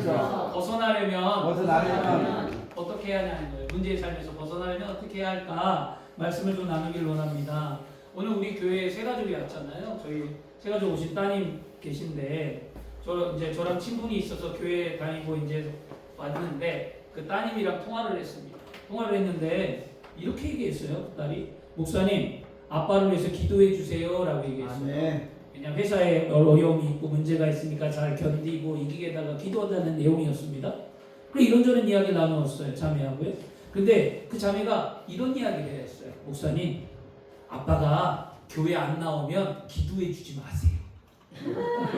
삶에서 벗어나려면 어떻게 해야 하냐는 거예요. 문제의 삶에서 벗어나려면 어떻게 해야 할까 말씀을 좀 나누길 원합니다. 오늘 우리 교회에 세 가족이 왔잖아요. 저희 세 가족 오신 따님 계신데 저랑 친분이 있어서 교회 다니고 이제 왔는데 그 따님이랑 통화를 했습니다. 통화를 했는데 이렇게 얘기했어요. 딸이 목사님 아빠를 위해서 기도해 주세요라고 얘기했어요. 그냥 회사에 어려움이 있고 문제가 있으니까 잘 견디고 이기게다가 기도한다는 내용이었습니다. 그리고 이런저런 이야기 나누었어요. 자매하고요. 근데 그 자매가 이런 이야기를 했어요. 목사님 아빠가 교회 안 나오면 기도해 주지 마세요.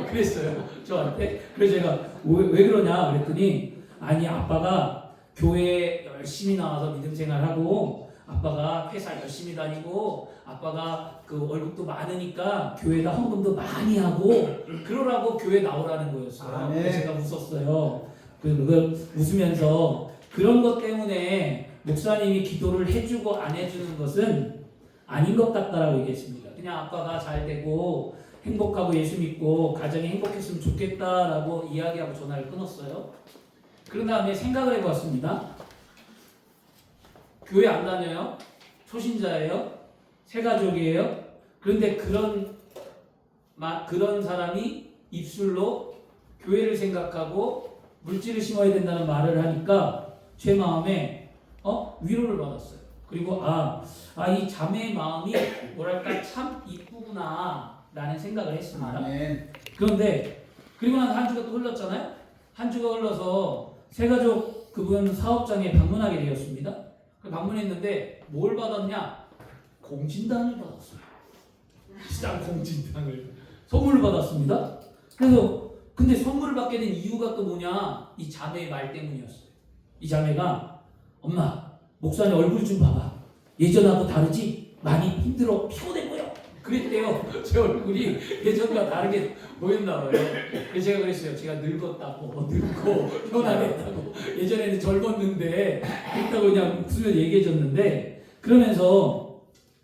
그랬어요. 저한테. 그래서 제가 왜 그러냐 그랬더니 아니 아빠가 교회 열심히 나와서 믿음 생활하고 아빠가 회사 열심히 다니고 아빠가 그 월급도 많으니까 교회에다 헌금도 많이 하고 그러라고 교회 나오라는 거였어요. 그래서 제가 웃었어요. 그걸 웃으면서 그런 것 때문에 목사님이 기도를 해주고 안 해주는 것은 아닌 것 같다라고 얘기했습니다. 그냥 아빠가 잘 되고 행복하고 예수 믿고 가정이 행복했으면 좋겠다라고 이야기하고 전화를 끊었어요. 그런 다음에 생각을 해봤습니다. 교회 안 다녀요? 초신자예요? 새가족이에요? 그런데 그런 사람이 입술로 교회를 생각하고 물질을 심어야 된다는 말을 하니까 제 마음에 위로를 받았어요. 그리고 이 자매의 마음이 뭐랄까 참 이쁘구나 라는 생각을 했습니다. 그런데 그리고 난 한 주가 또 흘렀잖아요. 한 주가 흘러서 새가족 그분 사업장에 방문하게 되었습니다. 방문했는데 뭘 받았냐? 공진단을 받았어요. 시장 공진단을 선물을 받았습니다. 그래서 근데 선물을 받게 된 이유가 또 뭐냐? 이 자매의 말 때문이었어요. 이 자매가 엄마 목사님 얼굴 좀 봐봐. 예전하고 다르지? 많이 힘들어 피곤해 보여. 그랬대요. 제 얼굴이 예전과 다르게 보였나 봐요. 그래서 제가 그랬어요. 제가 늙었다고 늙고 현안했다고 예전에는 젊었는데 그랬다고 그냥 웃으면서 얘기해줬는데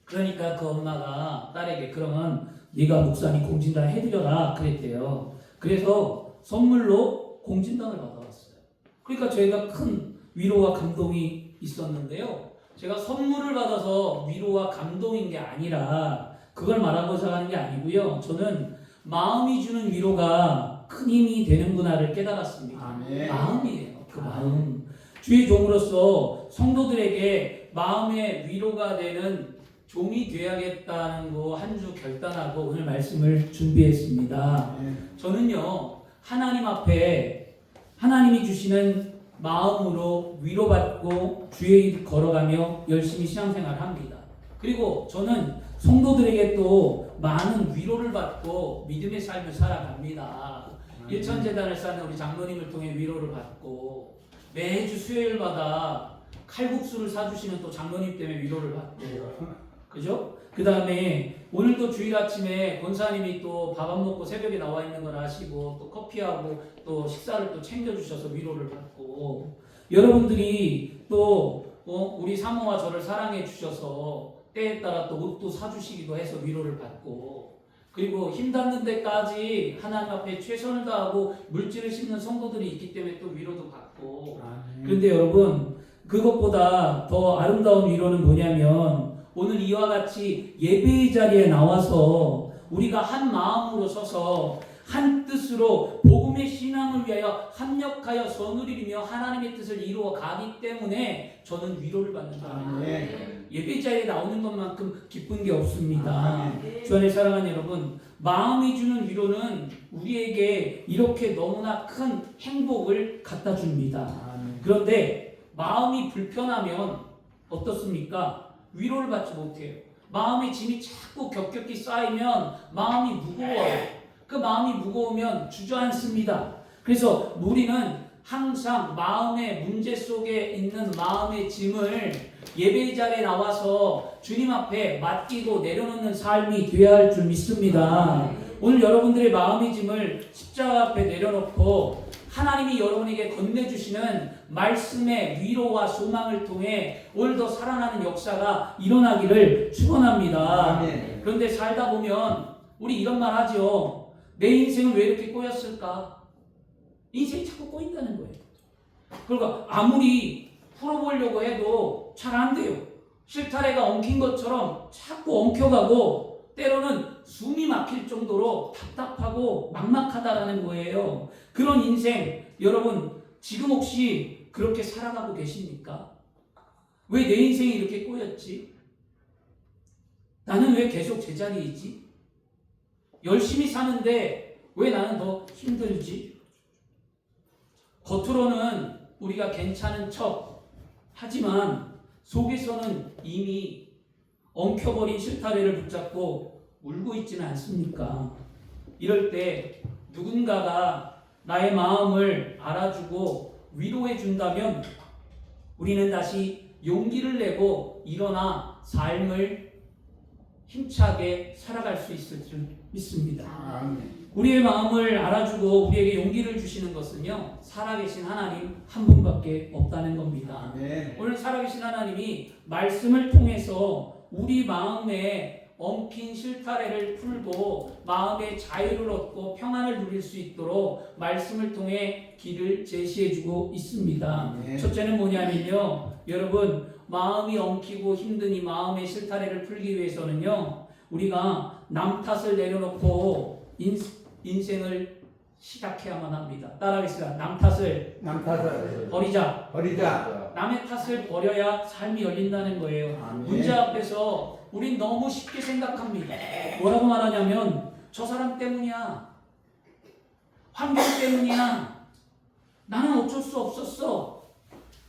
그러니까 그 엄마가 딸에게 그러면 네가 목사님 공진단 해드려라 그랬대요. 그래서 선물로 공진단을 받아왔어요. 그러니까 저희가 큰 위로와 감동이 있었는데요. 제가 선물을 받아서 위로와 감동인 게 아니라 그걸 말하고자 하는 게 아니고요. 저는 마음이 주는 위로가 큰 힘이 되는구나를 깨달았습니다. 마음이에요. 그 마음. 주의 종으로서 성도들에게 마음의 위로가 되는 종이 되어야겠다는 거 한 주 결단하고 오늘 말씀을 준비했습니다. 저는요. 하나님 앞에 하나님이 주시는 마음으로 위로받고 주의 길 걸어가며 열심히 신앙생활합니다. 그리고 저는 성도들에게 또 많은 위로를 받고 믿음의 삶을 살아갑니다. 일천재단을 쌓는 우리 장로님을 통해 위로를 받고 매주 수요일마다 칼국수를 사주시는 또 장로님 때문에 위로를 받고 그죠? 그 다음에 오늘도 주일 아침에 권사님이 또 밥 안 먹고 새벽에 나와 있는 걸 아시고 또 커피하고 또 식사를 또 챙겨주셔서 위로를 받고 여러분들이 또 우리 사모와 저를 사랑해 주셔서 때에 따라 또 옷도 사주시기도 해서 위로를 받고 그리고 힘닿는 데까지 하나님 앞에 최선을 다하고 물질을 심는 성도들이 있기 때문에 또 위로도 받고 그런데 여러분 그것보다 더 아름다운 위로는 뭐냐면 오늘 이와 같이 예배의 자리에 나와서 우리가 한 마음으로 서서 한 뜻으로 복음의 신앙을 위하여 합력하여 선을 이루며 하나님의 뜻을 이루어 가기 때문에 저는 위로를 받는 사람입니다. 예배 자리에 나오는 것만큼 기쁜 게 없습니다. 주 안에 사랑하는 여러분, 마음이 주는 위로는 우리에게 이렇게 너무나 큰 행복을 갖다 줍니다. 그런데 마음이 불편하면 어떻습니까? 위로를 받지 못해요. 마음의 짐이 자꾸 겹겹이 쌓이면 마음이 무거워요. 그 마음이 무거우면 주저앉습니다. 그래서 우리는 항상 마음의 문제 속에 있는 마음의 짐을 예배 자리에 나와서 주님 앞에 맡기고 내려놓는 삶이 되어야 할 줄 믿습니다. 오늘 여러분들의 마음의 짐을 십자가 앞에 내려놓고 하나님이 여러분에게 건네주시는 말씀의 위로와 소망을 통해 오늘도 살아나는 역사가 일어나기를 축원합니다. 그런데 살다 보면 우리 이런 말 하죠. 내 인생은 왜 이렇게 꼬였을까? 인생이 자꾸 꼬인다는 거예요. 그러니까 아무리 풀어보려고 해도 잘 안 돼요. 실타래가 엉킨 것처럼 자꾸 엉켜가고 때로는 숨이 막힐 정도로 답답하고 막막하다라는 거예요. 그런 인생 여러분 지금 혹시 그렇게 살아가고 계십니까? 왜 내 인생이 이렇게 꼬였지? 나는 왜 계속 제자리이지? 열심히 사는데 왜 나는 더 힘들지? 겉으로는 우리가 괜찮은 척 하지만 속에서는 이미 엉켜버린 실타래를 붙잡고 울고 있지는 않습니까? 이럴 때 누군가가 나의 마음을 알아주고 위로해 준다면 우리는 다시 용기를 내고 일어나 삶을 힘차게 살아갈 수 있을 줄 믿습니다. 아멘. 우리의 마음을 알아주고 우리에게 용기를 주시는 것은요, 살아계신 하나님 한 분밖에 없다는 겁니다. 아멘. 오늘 살아계신 하나님이 말씀을 통해서 우리 마음에 엉킨 실타래를 풀고 마음의 자유를 얻고 평안을 누릴 수 있도록 말씀을 통해 길을 제시해주고 있습니다. 네. 첫째는 뭐냐면요, 여러분 마음이 엉키고 힘든 이 마음의 실타래를 풀기 위해서는요, 우리가 남 탓을 내려놓고 인생을 시작해야만 합니다. 따라하겠습니다. 남 탓을 버리자. 남의 탓을 버려야 삶이 열린다는 거예요. 아멘. 문제 앞에서 우린 너무 쉽게 생각합니다. 뭐라고 말하냐면 저 사람 때문이야. 환경 때문이야. 나는 어쩔 수 없었어.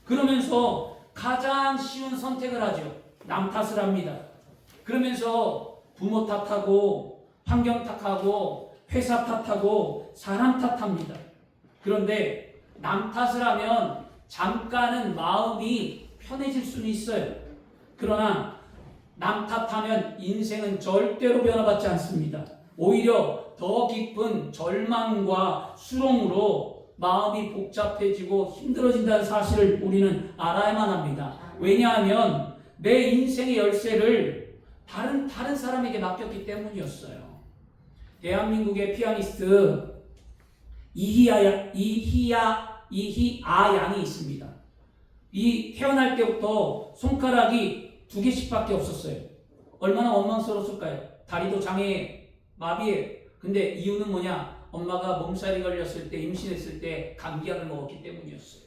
그러면서 가장 쉬운 선택을 하죠. 남 탓을 합니다. 그러면서 부모 탓하고 환경 탓하고 회사 탓하고 사람 탓합니다. 그런데 남 탓을 하면 잠깐은 마음이 편해질 수는 있어요. 그러나 남 탓하면 인생은 절대로 변화받지 않습니다. 오히려 더 깊은 절망과 수렁으로 마음이 복잡해지고 힘들어진다는 사실을 우리는 알아야만 합니다. 왜냐하면 내 인생의 열쇠를 다른 사람에게 맡겼기 때문이었어요. 대한민국의 피아니스트 이희아 양이 있습니다. 이 태어날 때부터 손가락이 2개씩밖에 없었어요. 얼마나 원망스러웠을까요? 다리도 장애, 마비예요. 근데 이유는 뭐냐? 엄마가 몸살이 걸렸을 때, 임신했을 때 감기약을 먹었기 때문이었어요.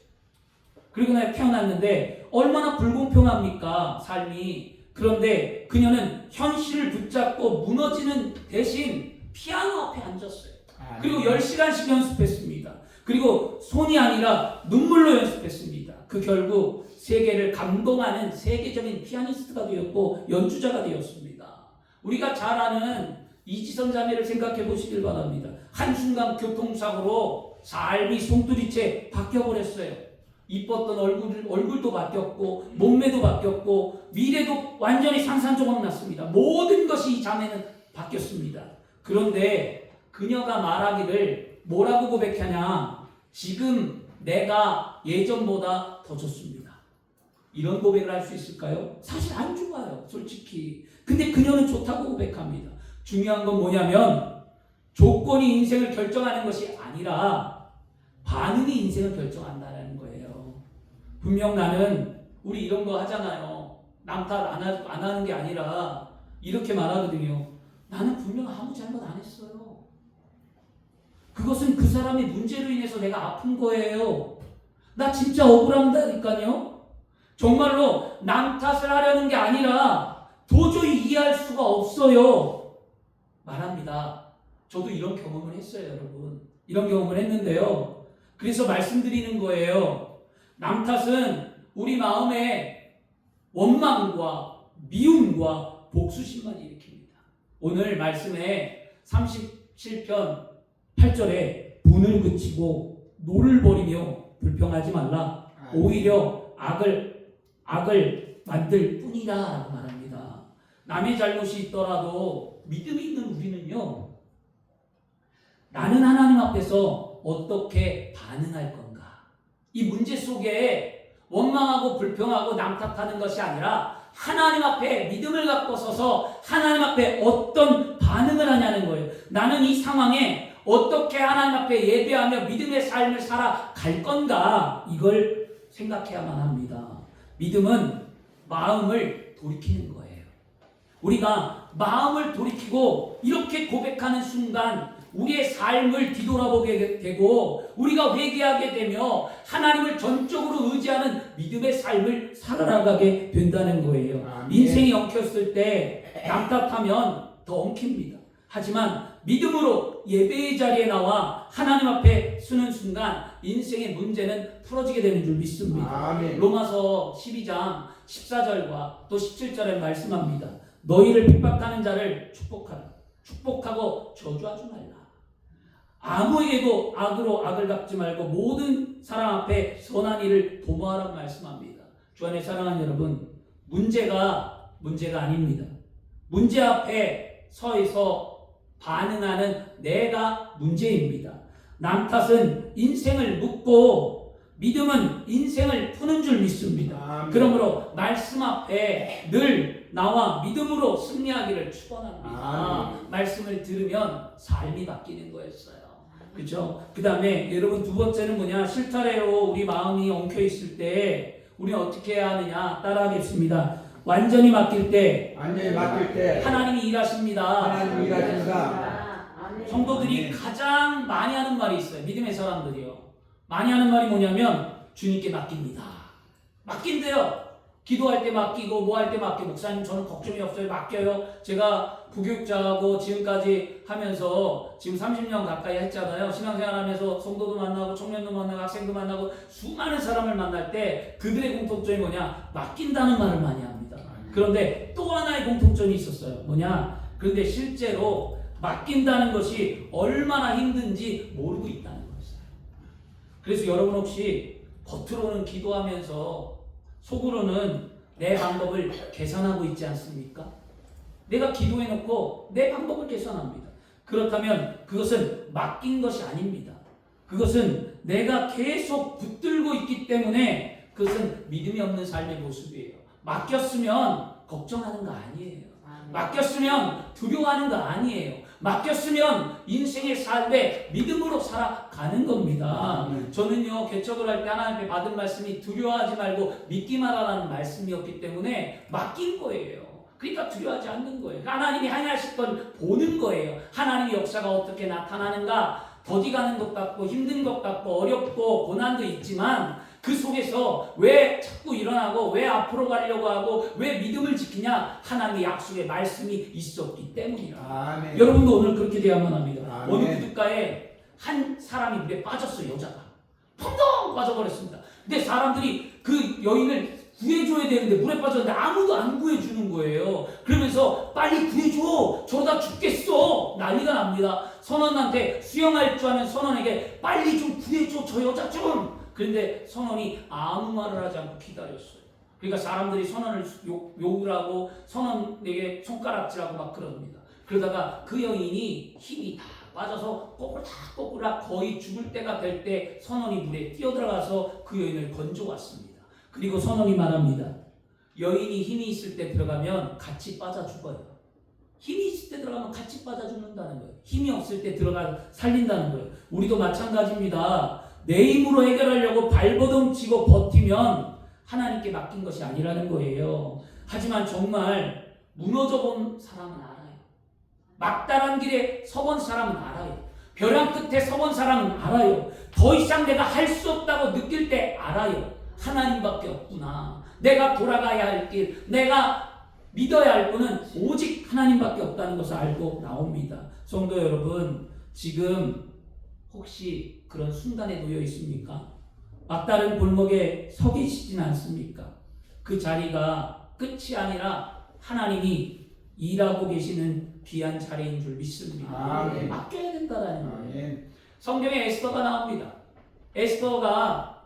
그리고 내가 태어났는데 얼마나 불공평합니까? 삶이. 그런데 그녀는 현실을 붙잡고 무너지는 대신 피아노 앞에 앉았어요. 그리고 10시간씩 연습했습니다. 그리고 손이 아니라 눈물로 연습했습니다. 그 결국 세계를 감동하는 세계적인 피아니스트가 되었고 연주자가 되었습니다. 우리가 잘 아는 이지선 자매를 생각해 보시길 바랍니다. 한순간 교통사고로 삶이 송두리째 바뀌어버렸어요. 이뻤던 얼굴도 바뀌었고 몸매도 바뀌었고 미래도 완전히 산산조각 났습니다. 모든 것이 이 자매는 바뀌었습니다. 그런데 그녀가 말하기를 뭐라고 고백하냐? 지금 내가 예전보다 더 좋습니다. 이런 고백을 할 수 있을까요? 사실 안 좋아요, 솔직히. 근데 그녀는 좋다고 고백합니다. 중요한 건 뭐냐면 조건이 인생을 결정하는 것이 아니라 반응이 인생을 결정한다는 거예요. 분명 나는 우리 이런 거 하잖아요. 남 탓 안 하는 게 아니라 이렇게 말하거든요. 나는 분명 아무 잘못 안 했어요. 그것은 그 사람의 문제로 인해서 내가 아픈 거예요. 나 진짜 억울한다니까요. 정말로 남 탓을 하려는 게 아니라 도저히 이해할 수가 없어요. 말합니다. 저도 이런 경험을 했어요, 여러분. 이런 경험을 했는데요. 그래서 말씀드리는 거예요. 남 탓은 우리 마음에 원망과 미움과 복수심만 일으킵니다. 오늘 말씀에 37편 8절에 분을 그치고 노를 버리며 불평하지 말라. 오히려 악을 만들 뿐이라 라고 말합니다. 남의 잘못이 있더라도 믿음이 있는 우리는요, 나는 하나님 앞에서 어떻게 반응할 건가? 이 문제 속에 원망하고 불평하고 남 탓하는 것이 아니라 하나님 앞에 믿음을 갖고 서서 하나님 앞에 어떤 반응을 하냐는 거예요. 나는 이 상황에 어떻게 하나님 앞에 예배하며 믿음의 삶을 살아갈 건가, 이걸 생각해야만 합니다. 믿음은 마음을 돌이키는 거예요. 우리가 마음을 돌이키고 이렇게 고백하는 순간 우리의 삶을 뒤돌아보게 되고 우리가 회개하게 되며 하나님을 전적으로 의지하는 믿음의 삶을 살아나가게 된다는 거예요. 아멘. 인생이 엉켰을 때 남탓하면 더 엉킵니다. 하지만 믿음으로 예배의 자리에 나와 하나님 앞에 서는 순간 인생의 문제는 풀어지게 되는 줄 믿습니다. 아멘. 로마서 12장 14절과 또 17절에 말씀합니다. 너희를 핍박하는 자를 축복하라. 축복하고 저주하지 말라. 아무에게도 악으로 악을 갚지 말고 모든 사람 앞에 선한 일을 도모하라고 말씀합니다. 주 안에 사랑하는 여러분, 문제가 아닙니다. 문제 앞에 서서 반응하는 내가 문제입니다. 남 탓은 인생을 묻고 믿음은 인생을 푸는 줄 믿습니다. 아멘. 그러므로 말씀 앞에 늘 나와 믿음으로 승리하기를 축원합니다. 아멘. 말씀을 들으면 삶이 바뀌는 거였어요. 그렇죠? 그 다음에 여러분 두 번째는 뭐냐? 실타래로 우리 마음이 엉켜 있을 때 우리는 어떻게 해야 하느냐? 따라하겠습니다. 완전히 맡길 때 하나님이 일하십니다. 하나님이 일하십니다. 성도들이 가장 많이 하는 말이 있어요. 믿음의 사람들이요. 많이 하는 말이 뭐냐면 주님께 맡깁니다. 맡긴대요. 기도할 때 맡기고 뭐 할 때 맡기고 목사님 저는 걱정이 없어요. 맡겨요. 제가 부교육자하고 지금까지 하면서 지금 30년 가까이 했잖아요. 신앙생활하면서 성도도 만나고 청년도 만나고 학생도 만나고 수많은 사람을 만날 때 그들의 공통점이 뭐냐? 맡긴다는 말을 많이 합니다. 그런데 또 하나의 공통점이 있었어요. 뭐냐? 그런데 실제로 맡긴다는 것이 얼마나 힘든지 모르고 있다는 거였어요. 그래서 여러분 혹시 겉으로는 기도하면서 속으로는 내 방법을 개선하고 있지 않습니까? 내가 기도해놓고 내 방법을 개선합니다. 그렇다면 그것은 맡긴 것이 아닙니다. 그것은 내가 계속 붙들고 있기 때문에 그것은 믿음이 없는 삶의 모습이에요. 맡겼으면 걱정하는 거 아니에요. 맡겼으면 두려워하는 거 아니에요. 맡겼으면 인생의 삶에 믿음으로 살아가는 겁니다. 저는요, 개척을 할 때 하나님 앞에 받은 말씀이 두려워하지 말고 믿기만 하라는 말씀이었기 때문에 맡긴 거예요. 그러니까 두려워하지 않는 거예요. 하나님이 하실 건 보는 거예요. 하나님의 역사가 어떻게 나타나는가, 더디 가는 것 같고 힘든 것 같고 어렵고 고난도 있지만 그 속에서 왜 자꾸 일어나고 왜 앞으로 가려고 하고 왜 믿음을 지키냐? 하나님의 약속의 말씀이 있었기 때문이라. 아멘. 여러분도 오늘 그렇게 돼야만 합니다. 아멘. 어느 구둣가에 한 사람이 물에 빠졌어요. 여자가 펑덩 빠져버렸습니다. 근데 사람들이 그 여인을 구해줘야 되는데 물에 빠졌는데 아무도 안 구해주는 거예요. 그러면서 빨리 구해줘, 저러다 죽겠어, 난리가 납니다. 선원한테 수영할 줄 아는 선원에게 빨리 좀 구해줘, 저 여자 좀. 그런데 선원이 아무 말을 하지 않고 기다렸어요. 그러니까 사람들이 선원을 욕을 하고 선원에게 손가락질하고 막 그럽니다. 그러다가 그 여인이 힘이 다 빠져서 꼬꾸락꼬꾸락 거의 죽을 때가 될 때 선원이 물에 뛰어들어가서 그 여인을 건져왔습니다. 그리고 선원이 말합니다. 여인이 힘이 있을 때 들어가면 같이 빠져 죽어요. 힘이 있을 때 들어가면 같이 빠져 죽는다는 거예요. 힘이 없을 때 들어가 살린다는 거예요. 우리도 마찬가지입니다. 내 힘으로 해결하려고 발버둥 치고 버티면 하나님께 맡긴 것이 아니라는 거예요. 하지만 정말 무너져 본 사람은 알아요. 막다른 길에 서본 사람은 알아요. 벼랑 끝에 서본 사람은 알아요. 더 이상 내가 할 수 없다고 느낄 때 알아요. 하나님밖에 없구나. 내가 돌아가야 할 길, 내가 믿어야 할 분은 오직 하나님밖에 없다는 것을 알고 나옵니다. 성도 여러분, 지금 혹시 그런 순간에 놓여 있습니까? 막다른 골목에 서 계시진 않습니까? 그 자리가 끝이 아니라 하나님이 일하고 계시는 귀한 자리인 줄 믿습니다. 아멘. 맡겨야 된다는 거예요. 아멘. 성경에 에스더가 나옵니다. 에스더가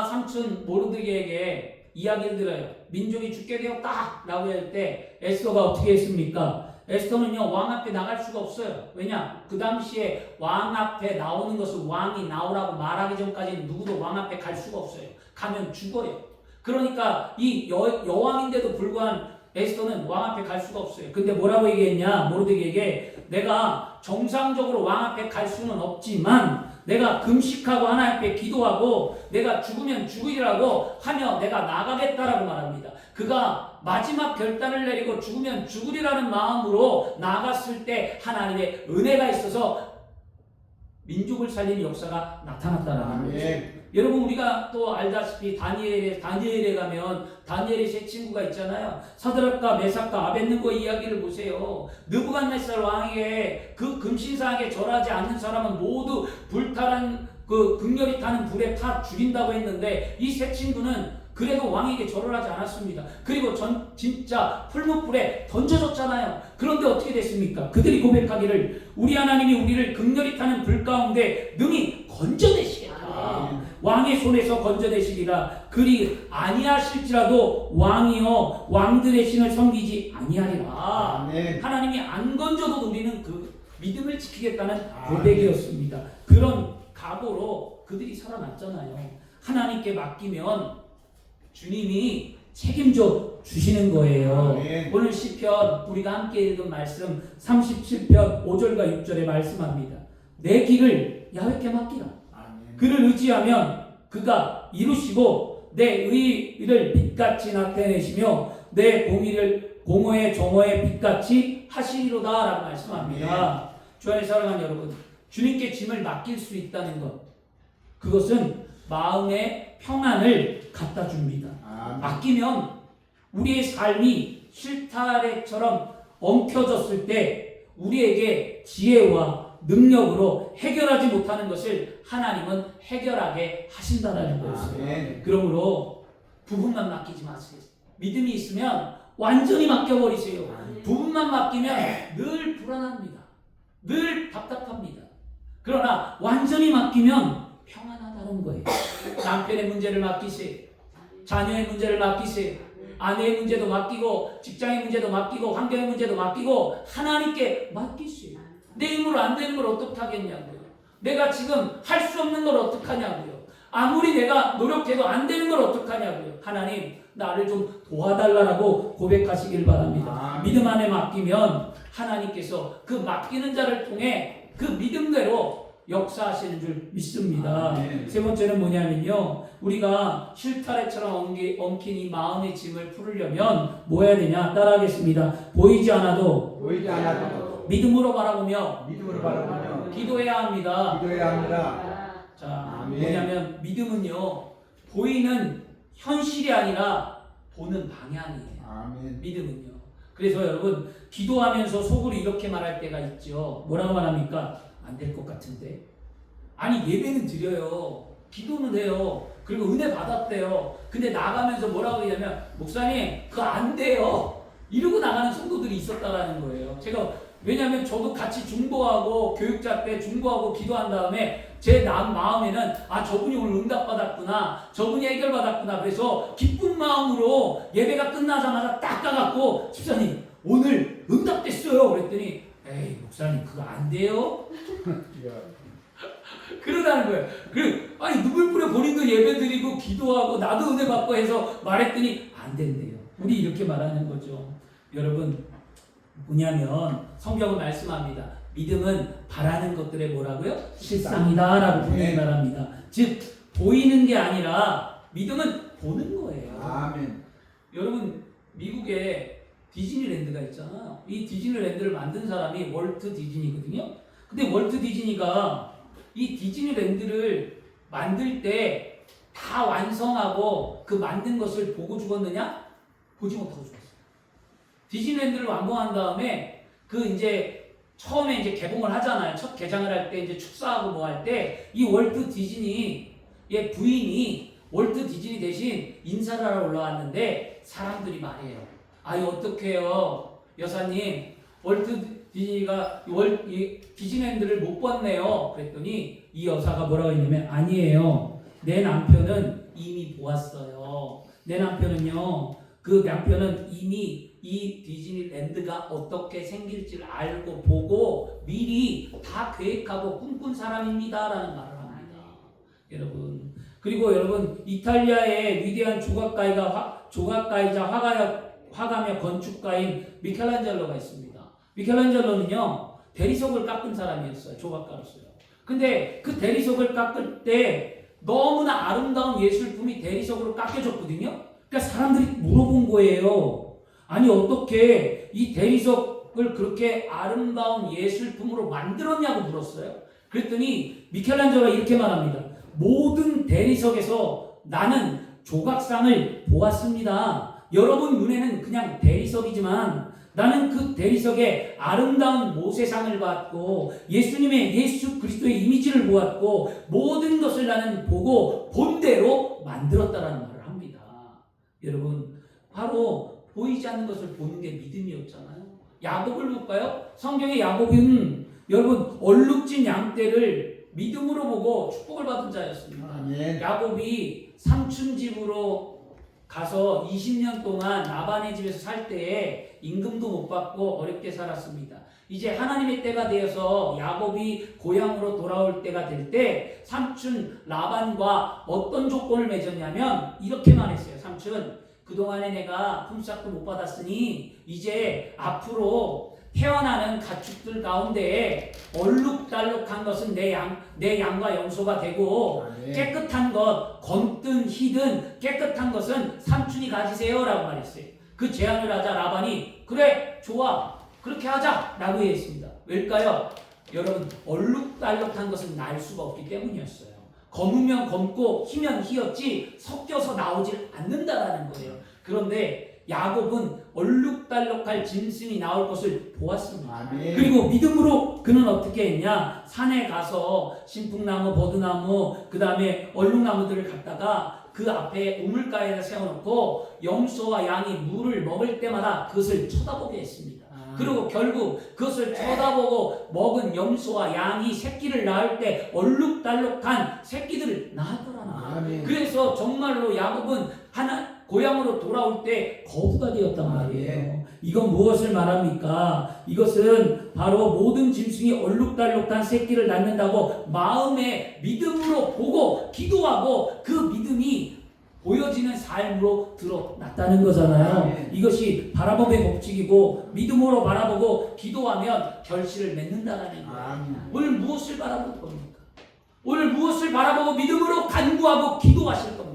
삼촌 모르드게에게 이야기를 들어요. 민족이 죽게 되었다 라고 할 때 에스더가 어떻게 했습니까? 에스더는요, 왕 앞에 나갈 수가 없어요. 왜냐? 그 당시에 왕 앞에 나오는 것을 왕이 나오라고 말하기 전까지는 누구도 왕 앞에 갈 수가 없어요. 가면 죽어요. 그러니까 이 여왕인데도 불구한 에스더는 왕 앞에 갈 수가 없어요. 근데 뭐라고 얘기했냐? 모르드게에게 내가 정상적으로 왕 앞에 갈 수는 없지만 내가 금식하고 하나님 앞에 기도하고 내가 죽으면 죽으리라고 하며 내가 나가겠다라고 말합니다. 그가 마지막 결단을 내리고 죽으면 죽으리라는 마음으로 나갔을 때 하나님의 은혜가 있어서 민족을 살리는 역사가 나타났다라는 거죠. 여러분 우리가 또 알다시피 다니엘에 가면 다니엘의 세 친구가 있잖아요. 사드락과 메삭과 아벳느고 이야기를 보세요. 느부갓네살 왕에게 그 금신상에 절하지 않는 사람은 모두 불타는 그 극렬히 타는 불에 타 죽인다고 했는데 이 세 친구는 그래도 왕에게 절을 하지 않았습니다. 그리고 진짜 풀무불에 던져졌잖아요. 그런데 어떻게 됐습니까? 그들이 고백하기를 우리 하나님이 우리를 극렬히 타는 불 가운데 능히 건져내시겠다. 왕의 손에서 건져내시리라. 그리 아니하실지라도 왕이여 왕들의 신을 섬기지 아니하리라. 하나님이 안 건져도 우리는 그 믿음을 지키겠다는 고백이었습니다. 그런 각오로 그들이 살아났잖아요. 하나님께 맡기면 주님이 책임져 주시는 거예요. 오늘 시편 우리가 함께 읽은 말씀 37편 5절과 6절에 말씀합니다. 내 길을 야훼께 맡기라. 그를 의지하면 그가 이루시고 내 의를 빛같이 나타내시며 내 공의의 정오의 빛같이 하시리로다 라고 말씀합니다. 주 안에 사랑하는 여러분, 주님께 짐을 맡길 수 있다는 것, 그것은 마음의 평안을 갖다 줍니다. 맡기면 우리의 삶이 실타래처럼 엉켜졌을 때 우리에게 지혜와 능력으로 해결하지 못하는 것을 하나님은 해결하게 하신다는 것이에요. 그러므로 부분만 맡기지 마세요. 믿음이 있으면 완전히 맡겨버리세요. 부분만 맡기면 늘 불안합니다. 늘 답답합니다. 그러나 완전히 맡기면 평안하다는 거예요. 남편의 문제를 맡기세요. 자녀의 문제를 맡기세요. 아내의 문제도 맡기고 직장의 문제도 맡기고 환경의 문제도 맡기고 하나님께 맡기세요. 내 힘으로 안 되는 걸 어떻게 하겠냐고요. 내가 지금 할 수 없는 걸 어떻게 하냐고요. 아무리 내가 노력해도 안 되는 걸 어떻게 하냐고요. 하나님 나를 좀 도와달라고 고백하시길 바랍니다. 믿음 안에 맡기면 하나님께서 그 맡기는 자를 통해 그 믿음대로 역사하시는 줄 믿습니다. 세 번째는 뭐냐면요, 우리가 실타래처럼 엉킨 이 마음의 짐을 풀으려면 뭐 해야 되냐? 따라하겠습니다. 보이지 않아도 믿음으로 바라보며 기도해야 합니다. 자, 뭐냐면 믿음은요, 보이는 현실이 아니라 보는 방향이에요. 믿음은요. 그래서 여러분 기도하면서 속으로 이렇게 말할 때가 있죠. 뭐라고 말합니까? 안 될 것 같은데. 아니 예배는 드려요. 기도는 해요. 그리고 은혜 받았대요. 근데 나가면서 뭐라고 하냐면 목사님 그거 안 돼요. 이러고 나가는 성도들이 있었다라는 거예요. 왜냐하면 저도 같이 중보하고 교육자 때 중보하고 기도한 다음에 제 마음에는 저분이 오늘 응답받았구나, 저분이 해결받았구나, 그래서 기쁜 마음으로 예배가 끝나자마자 딱 가갖고 집사님 오늘 응답됐어요 그랬더니 에이 목사님 그거 안 돼요? 그러다는 거예요. 아니 눈물 뿌려 본인도 예배 드리고 기도하고 나도 은혜 받고 해서 말했더니 안 된대요. 우리 이렇게 말하는 거죠. 여러분 뭐냐면 성경은 말씀합니다. 믿음은 바라는 것들의 뭐라고요? 실상이다 라고 분명히 말합니다. 즉 보이는 게 아니라 믿음은 보는 거예요. 여러분 미국에 디즈니랜드가 있잖아요. 이 디즈니랜드를 만든 사람이 월트 디즈니거든요. 근데 월트 디즈니가 이 디즈니랜드를 만들 때 다 완성하고 그 만든 것을 보고 죽었느냐? 보지 못하고 죽었어요. 디즈니랜드를 완공한 다음에 처음에 개봉을 하잖아요. 첫 개장을 할 때 이제 축사하고 뭐 할 때 이 월트 디즈니의 부인이 월트 디즈니 대신 인사를 하러 올라왔는데 사람들이 말해요. 어떡해요 여사님, 월트 디즈니가 디즈니랜드를 못 봤네요. 그랬더니 이 여사가 뭐라고 했냐면 아니에요. 내 남편은 이미 보았어요. 내 남편은요, 그 남편은 이미 이 디즈니랜드가 어떻게 생길지를 알고 보고 미리 다 계획하고 꿈꾼 사람입니다 라는 말을 합니다. 여러분, 그리고 여러분 이탈리아의 위대한 조각가이자 화가며 건축가인 미켈란젤로가 있습니다. 미켈란젤로는요 대리석을 깎은 사람이었어요. 조각가로서요. 근데 그 대리석을 깎을 때 너무나 아름다운 예술품이 대리석으로 깎여졌거든요. 그러니까 사람들이 물어본 거예요. 아니 어떻게 이 대리석을 그렇게 아름다운 예술품으로 만들었냐고 물었어요. 그랬더니 미켈란젤로가 이렇게 말합니다. 모든 대리석에서 나는 조각상을 보았습니다. 여러분 눈에는 그냥 대리석이지만 나는 그 대리석에 아름다운 모세상을 봤고 예수님의 예수 그리스도의 이미지를 보았고 모든 것을 나는 보고 본대로 만들었다라는 말을 합니다. 여러분 바로 보이지 않는 것을 보는 게 믿음이었잖아요. 야곱을 볼까요? 성경의 야곱은 여러분 얼룩진 양떼를 믿음으로 보고 축복을 받은 자였습니다. 아멘. 야곱이 삼촌 집으로 가서 20년 동안 라반의 집에서 살 때에 임금도 못 받고 어렵게 살았습니다. 이제 하나님의 때가 되어서 야곱이 고향으로 돌아올 때가 될 때 삼촌 라반과 어떤 조건을 맺었냐면 이렇게 말했어요. 삼촌 그동안에 내가 품삯도 못 받았으니 이제 앞으로 태어나는 가축들 가운데 얼룩달룩한 것은 내 양과 염소가 되고 아멘. 깨끗한 것, 검든 희든 깨끗한 것은 삼촌이 가지세요 라고 말했어요. 그 제안을 하자 라반이 그래 좋아 그렇게 하자 라고 했습니다. 왜일까요? 여러분 얼룩달룩한 것은 날 수가 없기 때문이었어요. 검으면 검고 희면 희였지 섞여서 나오질 않는다라는 거예요. 그런데 야곱은 얼룩달룩할 짐승이 나올 것을 보았습니다. 아멘. 그리고 믿음으로 그는 어떻게 했냐? 산에 가서 신풍나무, 버드나무, 그 다음에 얼룩나무들을 갖다가 그 앞에 우물가에다 세워놓고 염소와 양이 물을 먹을 때마다 그것을 쳐다보게 했습니다. 그리고 결국 그것을 쳐다보고 먹은 염소와 양이 새끼를 낳을 때 얼룩달룩한 새끼들을 낳았더라는 거예요. 아멘. 그래서 정말로 야곱은 고향으로 돌아올 때 거부가 되었단 말이에요. 이건 무엇을 말합니까? 이것은 바로 모든 짐승이 얼룩달룩한 새끼를 낳는다고 마음에 믿음으로 보고 기도하고 그 믿음이 보여지는 삶으로 드러났다는 거잖아요. 아멘. 이것이 바라봄의 법칙이고 믿음으로 바라보고 기도하면 결실을 맺는다는 거예요. 아멘. 오늘 무엇을 바라볼 겁니까? 오늘 무엇을 바라보고 믿음으로 간구하고 기도하실 겁니까?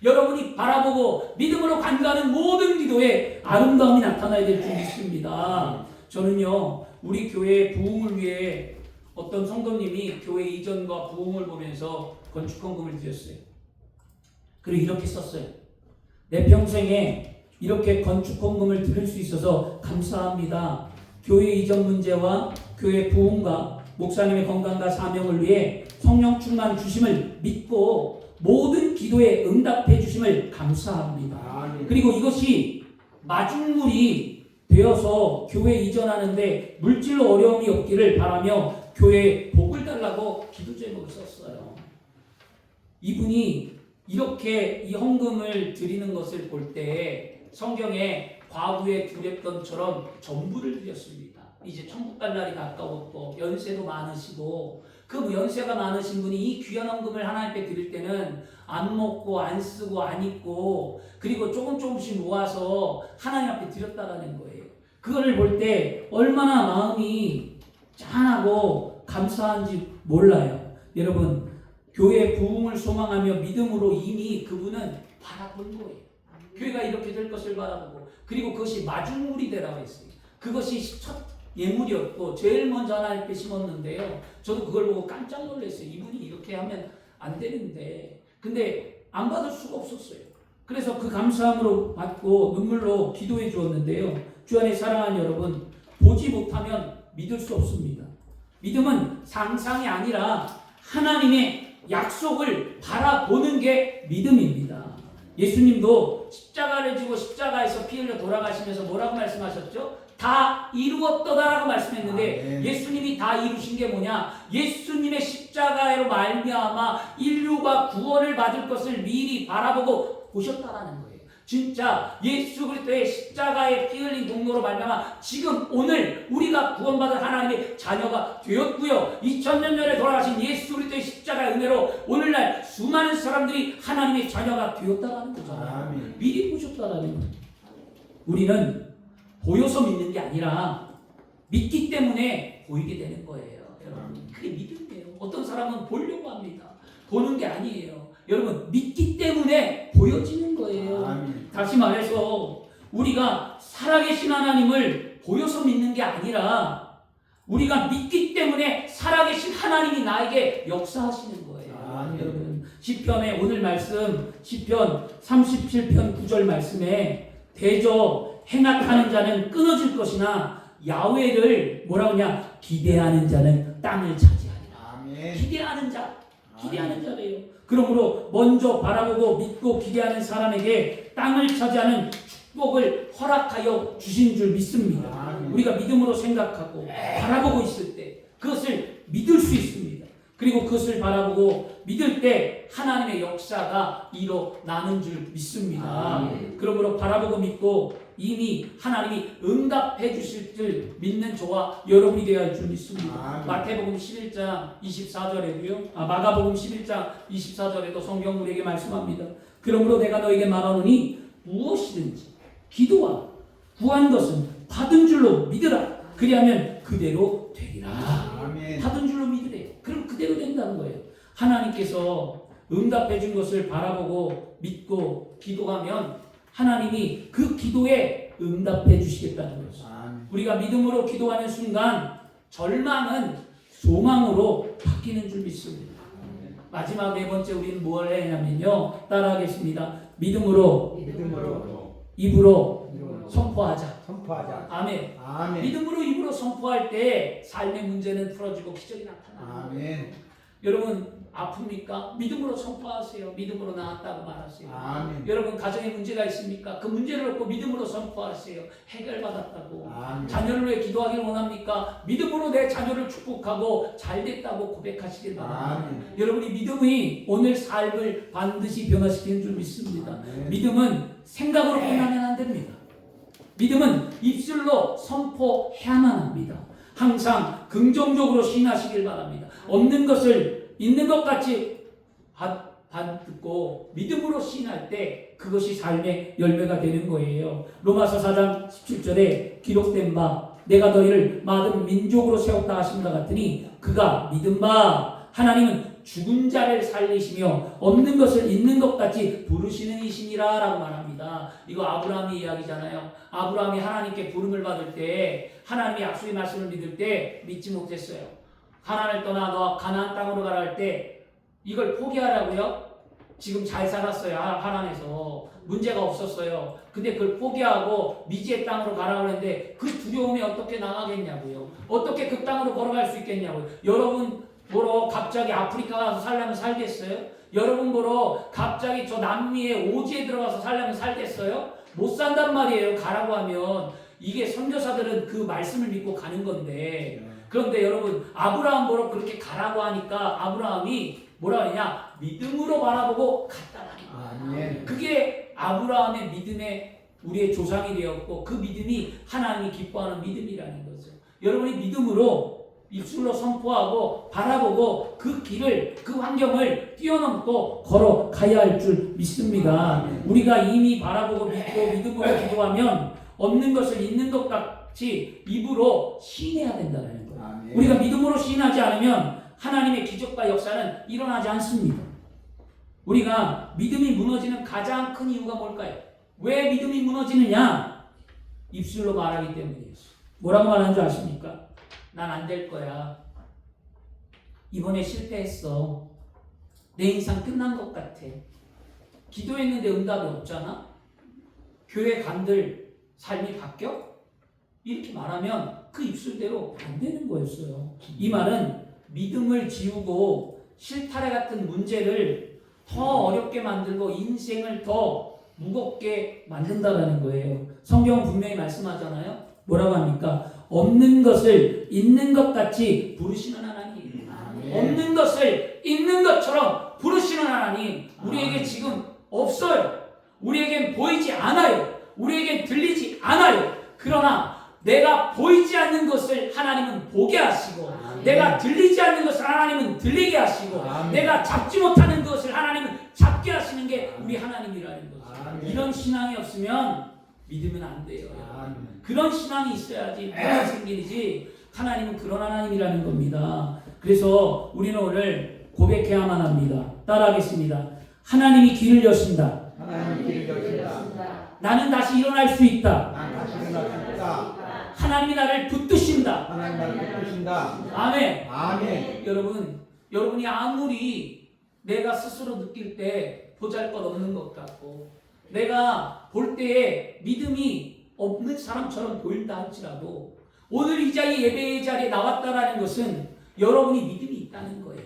여러분이 바라보고 믿음으로 간구하는 모든 기도에 아름다움이 나타나야 될 줄 믿습니다. 저는요 우리 교회의 부흥을 위해 어떤 성도님이 교회 이전과 부흥을 보면서 건축헌금을 드렸어요. 그리고 이렇게 썼어요. 내 평생에 이렇게 건축헌금을 드릴 수 있어서 감사합니다. 교회 이전 문제와 교회 부흥과 목사님의 건강과 사명을 위해 성령 충만 주심을 믿고 모든 기도에 응답해 주심을 감사합니다. 아멘. 그리고 이것이 마중물이 되어서 교회 이전하는데 물질로 어려움이 없기를 바라며 교회에 복을 달라고 기도 제목을 썼어요. 이분이 이렇게 이 헌금을 드리는 것을 볼 때 성경에 과부에 드렸던처럼 전부를 드렸습니다. 이제 천국 갈 날이 가까웠고 연세도 많으시고 그 연세가 많으신 분이 이 귀한 헌금을 하나님께 드릴 때는 안 먹고 안 쓰고 안 입고 그리고 조금씩 모아서 하나님 앞에 드렸다라는 거예요. 그거를 볼 때 얼마나 마음이 짠하고 감사한지 몰라요. 여러분 교회 부흥을 소망하며 믿음으로 이미 그분은 바라본 거예요. 교회가 이렇게 될 것을 바라보고 그리고 그것이 마중물이 되라고 했어요. 그것이 첫 예물이었고 제일 먼저 하나님께 심었는데요. 저도 그걸 보고 깜짝 놀랐어요. 이분이 이렇게 하면 안 되는데 근데 안 받을 수가 없었어요. 그래서 그 감사함으로 받고 눈물로 기도해 주었는데요. 주 안에 사랑하는 여러분 보지 못하면 믿을 수 없습니다. 믿음은 상상이 아니라 하나님의 약속을 바라보는 게 믿음입니다. 예수님도 십자가를 지고 십자가에서 피 흘려 돌아가시면서 뭐라고 말씀하셨죠? 다 이루었도다라고 말씀했는데 예수님이 다 이루신 게 뭐냐? 예수님의 십자가로 말미암아 인류가 구원을 받을 것을 미리 바라보고 보셨다라는 거예요. 진짜 예수 그리스도의 십자가에 피 흘린 공로로 말미암아 지금 오늘 우리가 구원받은 하나님의 자녀가 되었고요. 2000년 전에 돌아가신 예수 그리스도의 십자가의 은혜로 오늘날 수많은 사람들이 하나님의 자녀가 되었다라는 거잖아요. 미리 보셨다라는 거예요. 우리는 보여서 믿는 게 아니라 믿기 때문에 보이게 되는 거예요. 여러분, 그게 믿음이에요. 어떤 사람은 보려고 합니다. 보는 게 아니에요. 여러분, 믿기 때문에 보여지는 거예요. 아멘. 다시 말해서 우리가 살아계신 하나님을 보여서 믿는 게 아니라 우리가 믿기 때문에 살아계신 하나님이 나에게 역사하시는 거예요. 아멘. 여러분, 시편의 오늘 말씀 시편 37편 9절 말씀에 대저 행악하는 자는 끊어질 것이나 야훼를 뭐라고 하냐, 기대하는 자는 땅을 차지하리라. 아멘. 기대하는 자래요. 그러므로 먼저 바라보고 믿고 기대하는 사람에게 땅을 차지하는 축복을 허락하여 주신 줄 믿습니다. 아멘. 우리가 믿음으로 생각하고 바라보고 있을 때 그것을 믿을 수 있습니다. 그리고 그것을 바라보고 믿을 때 하나님의 역사가 일어나는 줄 믿습니다. 아멘. 그러므로 바라보고 믿고 이미 하나님이 응답해 주실 줄 믿는 저와 여러분이 되어야 할 줄 믿습니다. 아멘. 마태복음 11장 24절에도요. 마가복음 11장 24절에도 성경 우리에게 말씀합니다. 그러므로 내가 너에게 말하노니 무엇이든지 기도와 구한 것은 받은 줄로 믿으라. 그리하면 그대로 되리라. 아멘. 받은 줄로 믿으래. 그럼 그대로 된다는 거예요. 하나님께서 응답해 준 것을 바라보고 믿고 기도하면 하나님이 그 기도에 응답해 주시겠다는 거죠. 아멘. 우리가 믿음으로 기도하는 순간 절망은 소망으로 바뀌는 줄 믿습니다. 마지막 네 번째 우리는 뭘 해야 하냐면요. 따라하겠습니다. 믿음으로 입으로 선포하자. 선포하자. 아멘. 아멘. 믿음으로 입으로 선포할 때 삶의 문제는 풀어지고 기적이 나타나는 거예요. 아멘. 여러분 아픕니까? 믿음으로 선포하세요. 믿음으로 나았다고 말하세요. 아멘. 여러분 가정에 문제가 있습니까? 그 문제를 놓고 믿음으로 선포하세요. 해결받았다고. 아멘. 자녀를 위해 기도하기를 원합니까? 믿음으로 내 자녀를 축복하고 잘됐다고 고백하시길 바랍니다. 아멘. 여러분이 믿음이 오늘 삶을 반드시 변화시키는 줄 믿습니다. 아멘. 믿음은 생각으로 끝나면 안 됩니다. 믿음은 입술로 선포해야만 합니다. 항상 긍정적으로 시인하시길 바랍니다. 없는 것을 있는 것 같이 받고 믿음으로 시인할 때 그것이 삶의 열매가 되는 거예요. 로마서 4장 17절에 기록된 바 내가 너희를 많은 민족으로 세웠다 하심과 같으니 그가 믿은 바 하나님은 죽은 자를 살리시며 없는 것을 있는 것 같이 부르시는 이시니라 라고 말합니다. 이거 아브라함의 이야기잖아요. 아브라함이 하나님께 부름을 받을 때 하나님의 약속의 말씀을 믿을 때 믿지 못했어요. 가나안을 떠나 너와 가나안 땅으로 가라 할 때 이걸 포기하라고요? 지금 잘 살았어요. 하란에서 문제가 없었어요. 근데 그걸 포기하고 미지의 땅으로 가라고 했는데 그 두려움이 어떻게 나가겠냐고요. 어떻게 그 땅으로 걸어갈 수 있겠냐고요. 여러분 보러 갑자기 아프리카 가서 살려면 살겠어요? 여러분 보러 갑자기 저 남미의 오지에 들어가서 살려면 살겠어요? 못 산단 말이에요. 가라고 하면. 이게 선교사들은 그 말씀을 믿고 가는 건데 그런데 여러분 아브라함 보러 그렇게 가라고 하니까 아브라함이 뭐라 하느냐 믿음으로 바라보고 갔다 말이에요. 그게 아브라함의 믿음의 우리의 조상이 되었고 그 믿음이 하나님이 기뻐하는 믿음이라는 거죠. 여러분이 믿음으로 입술로 선포하고 바라보고 그 길을 그 환경을 뛰어넘고 걸어가야 할 줄 믿습니다. 우리가 이미 바라보고 믿고 믿음으로 기도하면 없는 것을 있는 것 같이 입으로 시인해야 된다는 거예요. 아멘. 우리가 믿음으로 시인하지 않으면 하나님의 기적과 역사는 일어나지 않습니다. 우리가 믿음이 무너지는 가장 큰 이유가 뭘까요? 왜 믿음이 무너지느냐? 입술로 말하기 때문이에요. 뭐라고 말하는 줄 아십니까? 난 안 될 거야. 이번에 실패했어. 내 인생 끝난 것 같아. 기도했는데 응답이 없잖아. 교회 간들 삶이 바뀌어? 이렇게 말하면 그 입술대로 안 되는 거였어요. 이 말은 믿음을 지우고 실타래 같은 문제를 더 어렵게 만들고 인생을 더 무겁게 만든다라는 거예요. 성경은 분명히 말씀하잖아요. 뭐라고 합니까? 없는 것을 있는 것 같이 부르시는 하나님. 없는 것을 있는 것처럼 부르시는 하나님. 우리에게 지금 없어요. 우리에겐 보이지 않아요. 우리에겐 들리지 않아요. 그러나 내가 보이지 않는 것을 하나님은 보게 하시고 내가 들리지 않는 것을 하나님은 들리게 하시고 내가 잡지 못하는 것을 하나님은 잡게 하시는 게 우리 하나님이라는 거죠. 이런 신앙이 없으면 믿으면 안 돼요. 아멘. 그런 신앙이 있어야지 뭐가 생기지. 하나님은 그런 하나님이라는 겁니다. 그래서 우리는 오늘 고백해야만 합니다. 따라하겠습니다. 하나님이 길을 여신다. 하나님 길을 여신다. 나는 다시 일어날 수 있다. 난 다시 일어날 수 있다. 하나님이 나를 붙드신다. 하나님 나를 붙드신다. 아멘. 아멘. 여러분이 아무리 내가 스스로 느낄 때 보잘것없는 것 같고 내가 볼 때에 믿음이 없는 사람처럼 보인다 할지라도 오늘 이 자리에 예배의 자리에 나왔다라는 것은 여러분이 믿음이 있다는 거예요.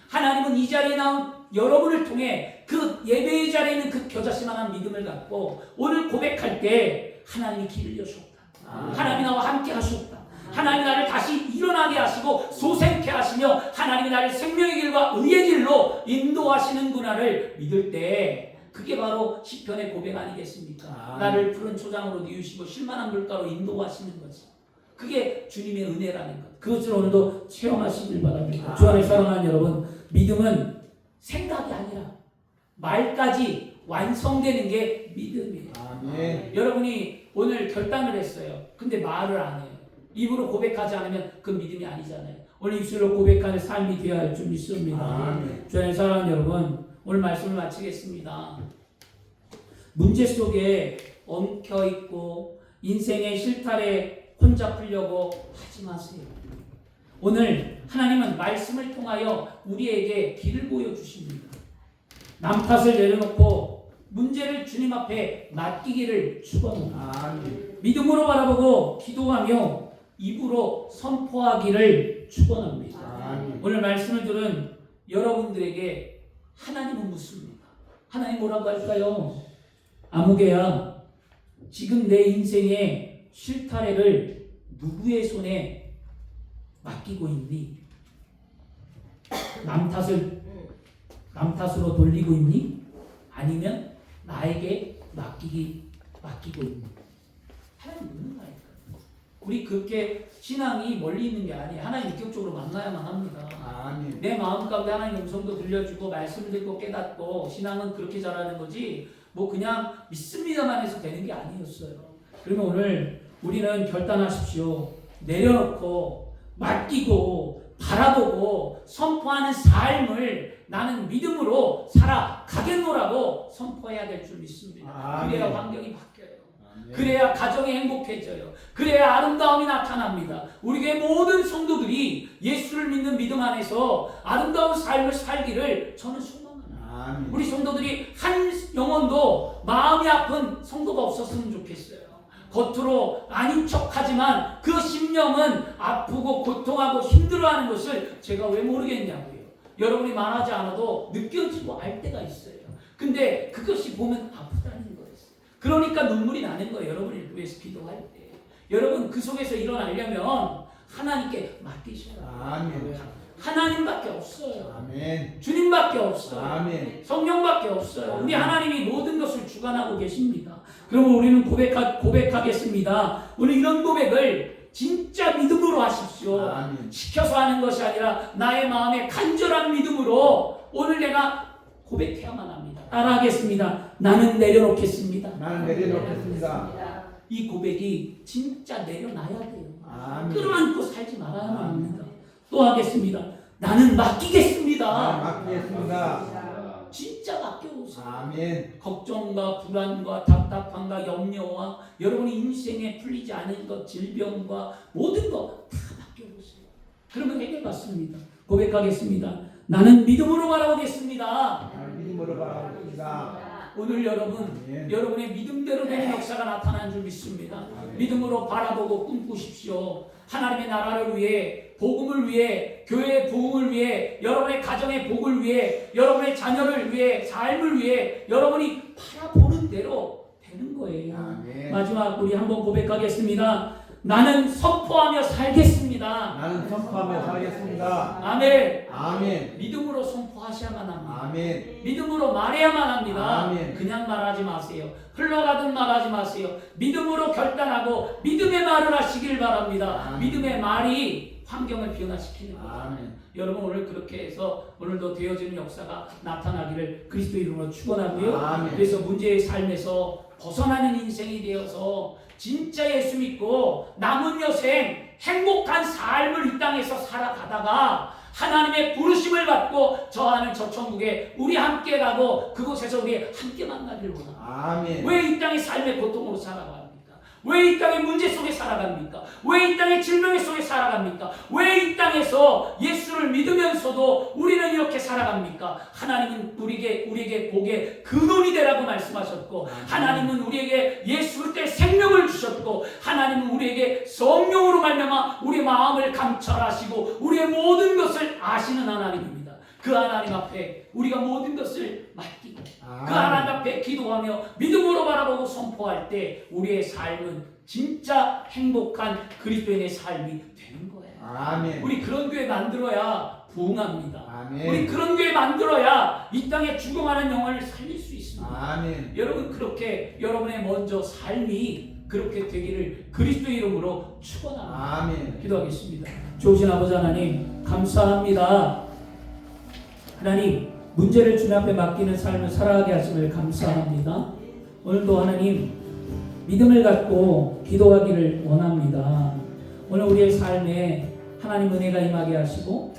하나님은 이 자리에 나온 여러분을 통해 그 예배의 자리에 있는 그 겨자씨만한 믿음을 갖고 오늘 고백할 때 하나님이 길을 여셨다. 하나님이 나와 함께 하셨다. 하나님이 나를 다시 일어나게 하시고 소생케 하시며 하나님이 나를 생명의 길과 의의 길로 인도하시는구나를 믿을 때 그게 바로 시편의 고백 아니겠습니까? 나를 푸른 초장으로 뉘우시고 쉴만한 물가로 인도하시는 거지. 그게 주님의 은혜라는 것. 그것을 오늘도 체험하시길 바랍니다. 주 안에 사랑하는 여러분, 믿음은 생각이 아니라 말까지 완성되는 게 믿음이에요. 아멘. 여러분이 오늘 결단을 했어요. 근데 말을 안 해요. 입으로 고백하지 않으면 그 믿음이 아니잖아요. 오늘 입술로 고백하는 삶이 되어야 할 줄 믿습니다. 아멘. 주 안에 사랑하는 여러분, 오늘 말씀을 마치겠습니다. 문제 속에 엉켜있고 인생의 실타래 혼자 풀려고 하지 마세요. 오늘 하나님은 말씀을 통하여 우리에게 길을 보여주십니다. 남 탓을 내려놓고 문제를 주님 앞에 맡기기를 축원합니다. 아멘. 믿음으로 바라보고 기도하며 입으로 선포하기를 축원합니다. 아멘. 오늘 말씀을 들은 여러분들에게 하나님은 묻습니다. 하나님 뭐라고 할까요? 아무개야, 지금 내 인생의 실타래를 누구의 손에 맡기고 있니? 남 탓으로 돌리고 있니? 아니면 나에게 맡기고 있니? 하나님 묻는 거니까. 우리 그렇게 신앙이 멀리 있는 게 아니에요. 하나님 인격적으로 만나야만 합니다. 아멘. 내 마음 가운데 하나님 음성도 들려주고 말씀 듣고 깨닫고 신앙은 그렇게 자라는 거지 뭐 그냥 믿습니다만 해서 되는 게 아니었어요. 그러면 오늘 우리는 결단하십시오. 내려놓고 맡기고 바라보고 선포하는 삶을 나는 믿음으로 살아가겠노라고 선포해야 될 줄 믿습니다. 그래야 환경이 바뀌어요. 그래야 가정이 행복해져요. 그래야 아름다움이 나타납니다. 우리 교회 모든 성도들이 예수를 믿는 믿음 안에서 아름다운 삶을 살기를 저는 소망합니다. 우리 성도들이 한 영혼도 마음이 아픈 성도가 없었으면 좋겠어요. 겉으로 아닌 척하지만 그 심령은 아프고 고통하고 힘들어하는 것을 제가 왜 모르겠냐고요. 여러분이 말하지 않아도 느껴지고 알 때가 있어요. 근데 그것이 보면 아프다는 거예요. 그러니까 눈물이 나는 거예요. 여러분을 위해서 기도할 때. 여러분 그 속에서 일어나려면 하나님께 맡기셔야 돼요. 아멘. 하나님밖에 없어요. 아멘. 주님밖에 없어요. 아멘. 성령밖에 없어요. 우리 하나님이 모든 것을 주관하고 계십니다. 그러면 우리는 고백하겠습니다. 오늘 이런 고백을 진짜 믿음으로 하십시오. 아멘. 시켜서 하는 것이 아니라 나의 마음의 간절한 믿음으로 오늘 내가 고백해야만 합니다. 따라하겠습니다. 나는 내려놓겠습니다. 나는 내려놓겠습니다. 이 고백이 진짜 내려놔야 돼요. 아멘. 끌어안고 살지 말아야만 합니다. 또 하겠습니다. 나는 맡기겠습니다. 나는 맡기겠습니다. 진짜 맡겨보세요. 아멘. 걱정과 불안과 답답함과 염려와 여러분의 인생에 풀리지 않은 것, 질병과 모든 것 다 맡겨보세요. 그러면 해결받습니다. 고백하겠습니다. 나는 믿음으로 바라보겠습니다. 나는 믿음으로 바라보겠습니다. 오늘 여러분, 아멘. 여러분의 믿음대로 되는 역사가 나타나는 줄 믿습니다. 아멘. 믿음으로 바라보고 꿈꾸십시오. 하나님의 나라를 위해, 복음을 위해, 교회의 부흥을 위해, 여러분의 가정의 복을 위해, 여러분의 자녀를 위해, 삶을 위해 여러분이 바라보는 대로 되는 거예요. 아멘. 마지막 우리 한번 고백하겠습니다. 나는 선포하며 살겠습니다. 나는 선포하며 살겠습니다. 아멘. 아멘. 믿음으로 선포하셔야만 합니다. 아멘. 믿음으로 말해야만 합니다. 아멘. 그냥 말하지 마세요. 흘러가듯 말하지 마세요. 믿음으로 결단하고 믿음의 말을 하시길 바랍니다. 아멘. 믿음의 말이 환경을 변화시키는 거잖아요. 여러분 오늘 그렇게 해서 오늘도 되어지는 역사가 나타나기를 그리스도 이름으로 축원하고요. 아멘. 그래서 문제의 삶에서 벗어나는 인생이 되어서 진짜 예수 믿고 남은 여생 행복한 삶을 이 땅에서 살아가다가 하나님의 부르심을 받고 저 하늘 저 천국에 우리 함께 가고 그곳에서 우리 함께 만나기를 원합니다. 아멘. 왜 이 땅의 삶의 고통으로 살아갑니까? 왜 이 땅의 문제 속에 살아갑니까? 왜 이 땅의 질병 속에 살아갑니까? 왜 이 땅에서 예수를 믿으면서도 우리는 이렇게 살아갑니까? 하나님은 우리에게 복의 근원이 되라고 말씀하셨고, 하나님은 우리에게 예수 그때 생명을 주셨고, 하나님은 우리에게 성령으로 말미암아 우리 마음을 감찰하시고 우리의 모든 것을 아시는 하나님입니다. 그 하나님 앞에 우리가 모든 것을 맡기고 그 하나님 앞에 기도하며 믿음으로 바라보고 선포할 때 우리의 삶은 진짜 행복한 그리스도인의 삶이 되는 거예요. 아멘. 우리 그런 교회 만들어야 부흥합니다. 아멘. 우리 그런 교회 만들어야 이 땅에 죽어가는 영혼을 살릴 수 있습니다. 아멘. 여러분 그렇게 여러분의 먼저 삶이 그렇게 되기를 그리스도 이름으로 축원합니다. 아멘. 기도하겠습니다. 좋으신 아버지 하나님 감사합니다. 하나님 문제를 주님 앞에 맡기는 삶을 살아가게 하심을 감사합니다. 오늘도 하나님 믿음을 갖고 기도하기를 원합니다. 오늘 우리의 삶에 하나님 은혜가 임하게 하시고